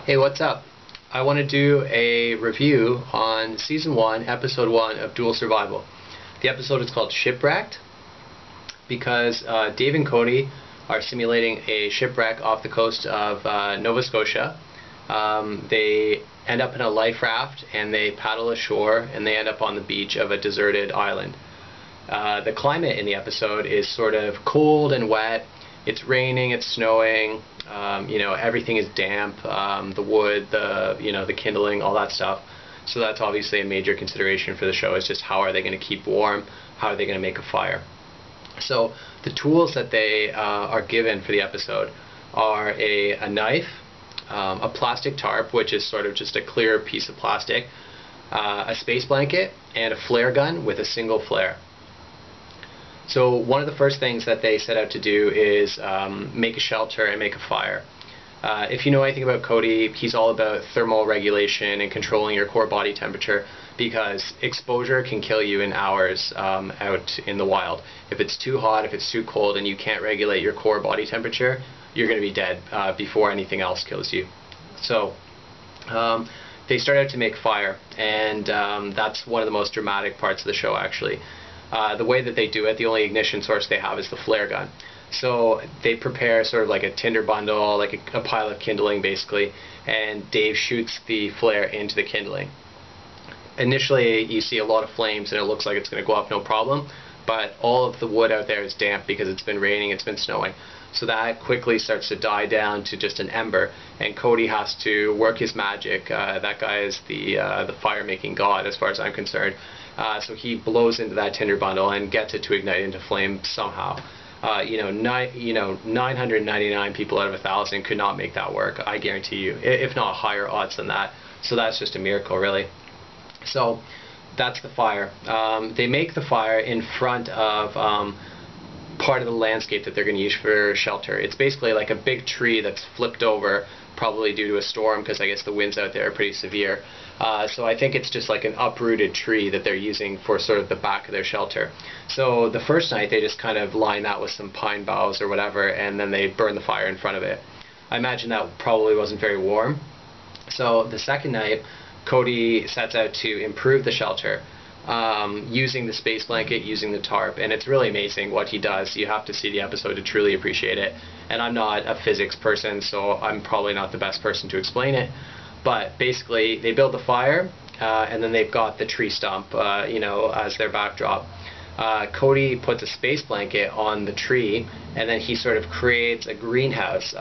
Hey, what's up? I want to do a review on Season 1, Episode 1 of Dual Survival. The episode is called Shipwrecked because Dave and Cody are simulating a shipwreck off the coast of Nova Scotia. They end up in a life raft and they paddle ashore and they end up on the beach of a deserted island. The climate in the episode is sort of cold and wet. It's raining, it's snowing, everything is damp, the wood, the kindling, all that stuff. So that's obviously a major consideration for the show, is just how are they going to keep warm, how are they going to make a fire. So the tools that they are given for the episode are a knife, a plastic tarp, which is sort of just a clear piece of plastic, a space blanket, and a flare gun with a single flare. So one of the first things that they set out to do is make a shelter and make a fire. If you know anything about Cody, he's all about thermal regulation and controlling your core body temperature, because exposure can kill you in hours out in the wild. If it's too hot, if it's too cold, and you can't regulate your core body temperature, you're going to be dead before anything else kills you. So they start out to make fire, and that's one of the most dramatic parts of the show, actually. The way that they do it, the only ignition source they have is the flare gun. So they prepare sort of like a tinder bundle, like a pile of kindling basically, and Dave shoots the flare into the kindling. Initially you see a lot of flames and it looks like it's going to go up no problem, but all of the wood out there is damp because it's been raining, it's been snowing. So that quickly starts to die down to just an ember, and Cody has to work his magic. That guy is the fire-making god as far as I'm concerned. So he blows into that tinder bundle and gets it to ignite into flame somehow. 999 people out of 1,000 could not make that work, I guarantee you, if not higher odds than that. So that's just a miracle, really. So that's the fire. They make the fire in front of part of the landscape that they're going to use for shelter. It's basically like a big tree that's flipped over, probably due to a storm, because I guess the winds out there are pretty severe. So I think it's just like an uprooted tree that they're using for sort of the back of their shelter. So the first night they just kind of line that with some pine boughs or whatever, and then they burn the fire in front of it. I imagine that probably wasn't very warm. So the second night, Cody sets out to improve the shelter, using the space blanket, using the tarp, and it's really amazing what he does. You have to see the episode to truly appreciate it. And I'm not a physics person, so I'm probably not the best person to explain it. But basically, they build the fire, and then they've got the tree stump, as their backdrop. Cody puts a space blanket on the tree, and then he sort of creates a greenhouse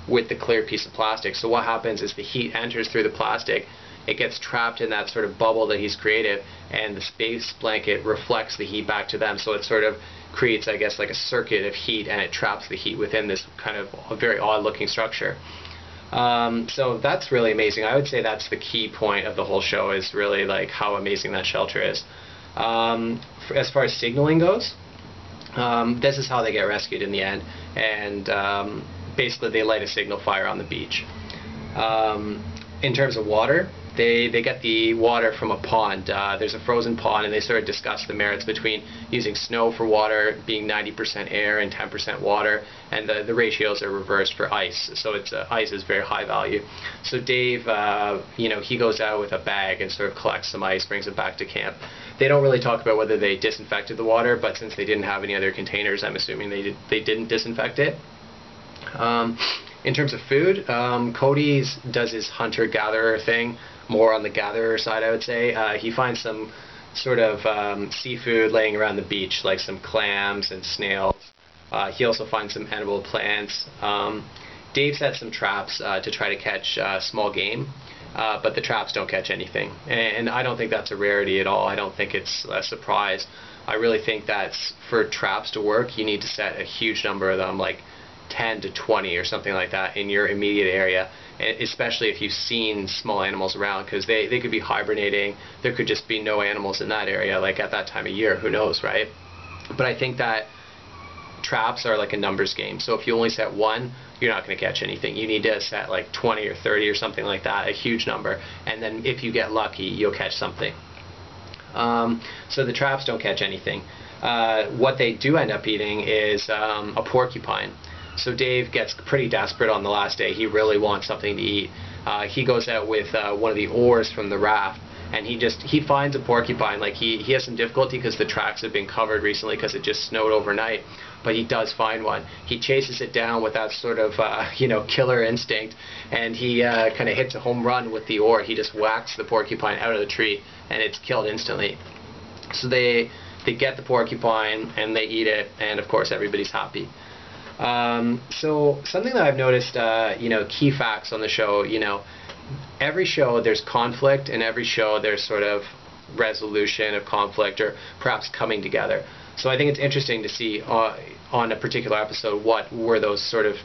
with the clear piece of plastic. So what happens is the heat enters through the plastic, it gets trapped in that sort of bubble that he's created, and the space blanket reflects the heat back to them. So it sort of creates, I guess, like a circuit of heat, and it traps the heat within this kind of a very odd looking structure. So that's really amazing. I would say that's the key point of the whole show, is really like how amazing that shelter is. As far as signaling goes, this is how they get rescued in the end, and basically they light a signal fire on the beach. In terms of water, they get the water from a pond. There's a frozen pond, and they sort of discuss the merits between using snow for water, being 90% air and 10% water, and the ratios are reversed for ice. So it's ice is very high value. So Dave, he goes out with a bag and sort of collects some ice, brings it back to camp. They don't really talk about whether they disinfected the water, but since they didn't have any other containers, I'm assuming they didn't disinfect it. In terms of food, Cody does his hunter-gatherer thing, more on the gatherer side, I would say. He finds some sort of seafood laying around the beach, like some clams and snails. He also finds some edible plants. Dave sets some traps to try to catch small game, but the traps don't catch anything. And I don't think that's a rarity at all. I don't think it's a surprise. I really think that for traps to work, you need to set a huge number of them, like 10 to 20 or something like that, in your immediate area, especially if you've seen small animals around, because they could be hibernating. There could just be no animals in that area, like at that time of year, who knows, right? But I think that traps are like a numbers game, so if you only set one, you're not going to catch anything. You need to set like 20 or 30 or something like that, a huge number, and then if you get lucky, you'll catch something. So the traps don't catch anything. What they do end up eating is a porcupine. So Dave gets pretty desperate on the last day. He really wants something to eat. he goes out with one of the oars from the raft, and he finds a porcupine. Like he has some difficulty because the tracks have been covered recently because it just snowed overnight, but he does find one. He chases it down with that sort of killer instinct, and he kind of hits a home run with the oar. He just whacks the porcupine out of the tree, and it's killed instantly. So they get the porcupine and they eat it, and of course everybody's happy. So something that I've noticed, key facts on the show, every show there's conflict, and every show there's sort of resolution of conflict, or perhaps coming together. So I think it's interesting to see on a particular episode what were those sort of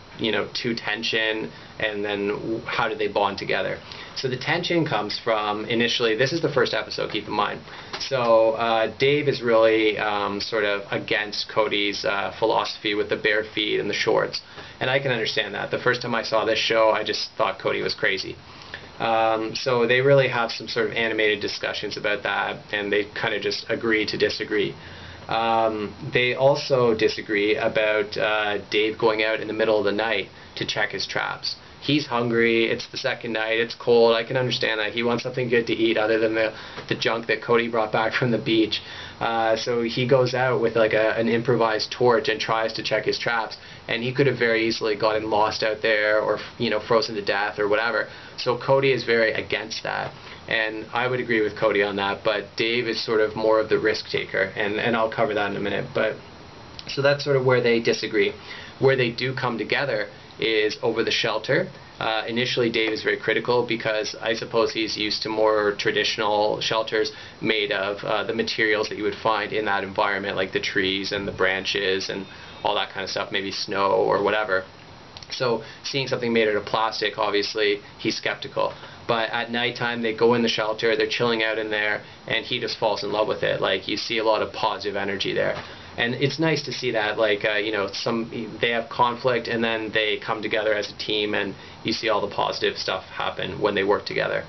two tension, and then how did they bond together. So the tension comes from, initially, this is the first episode, keep in mind. So Dave is really sort of against Cody's philosophy with the bare feet and the shorts, and I can understand that. The first time I saw this show, I just thought Cody was crazy. So they really have some sort of animated discussions about that, and they kind of just agree to disagree. They also disagree about Dave going out in the middle of the night to check his traps. He's hungry, it's the second night, it's cold, I can understand that. He wants something good to eat other than the junk that Cody brought back from the beach. So he goes out with like an improvised torch and tries to check his traps, and he could have very easily gotten lost out there, or frozen to death or whatever. So Cody is very against that, and I would agree with Cody on that, but Dave is sort of more of the risk taker, and I'll cover that in a minute. But so that's sort of where they disagree. Where they do come together is over the shelter. Initially Dave is very critical because I suppose he's used to more traditional shelters made of the materials that you would find in that environment, like the trees and the branches and all that kind of stuff, maybe snow or whatever. So seeing something made out of plastic, obviously he's skeptical. But at nighttime they go in the shelter, they're chilling out in there, and he just falls in love with it. Like, you see a lot of positive energy there. And it's nice to see that, like, they have conflict and then they come together as a team, and you see all the positive stuff happen when they work together.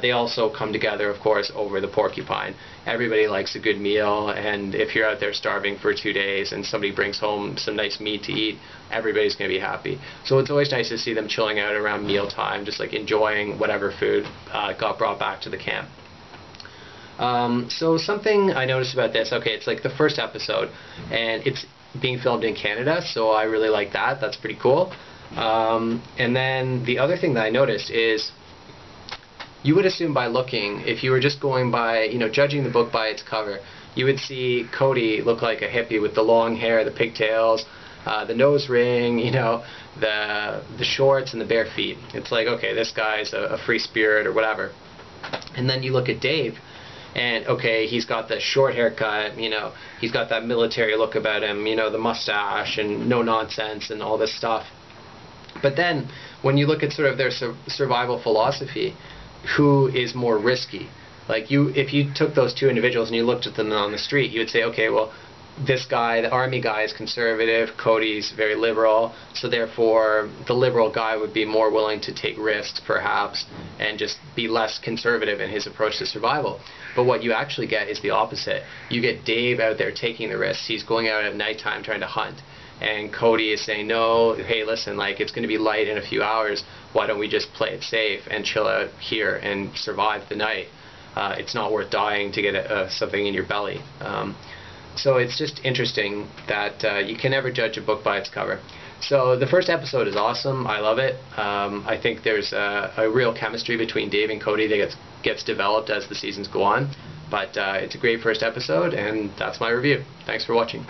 They also come together, of course, over the porcupine. Everybody likes a good meal, and if you're out there starving for 2 days and somebody brings home some nice meat to eat, everybody's going to be happy. So it's always nice to see them chilling out around mealtime, just like enjoying whatever food got brought back to the camp. So something I noticed about this, okay, it's like the first episode, and it's being filmed in Canada, so I really like that. That's pretty cool. And then the other thing that I noticed is, you would assume by looking, if you were just going by, judging the book by its cover, you would see Cody look like a hippie with the long hair, the pigtails, the nose ring, the shorts and the bare feet. It's like, okay, this guy's a free spirit or whatever. And then you look at Dave, and okay, he's got the short haircut, he's got that military look about him, the mustache and no nonsense and all this stuff. But then, when you look at sort of their survival philosophy, who is more risky? Like, if you took those two individuals and you looked at them on the street, you would say, okay, well, this guy, the army guy, is conservative, Cody's very liberal, so therefore the liberal guy would be more willing to take risks, perhaps, and just be less conservative in his approach to survival. But what you actually get is the opposite. You get Dave out there taking the risks. He's going out at nighttime trying to hunt. And Cody is saying, no, hey, listen, like, it's going to be light in a few hours. Why don't we just play it safe and chill out here and survive the night? It's not worth dying to get something in your belly. So it's just interesting that you can never judge a book by its cover. So the first episode is awesome. I love it. I think there's a real chemistry between Dave and Cody that gets developed as the seasons go on. But it's a great first episode, and that's my review. Thanks for watching.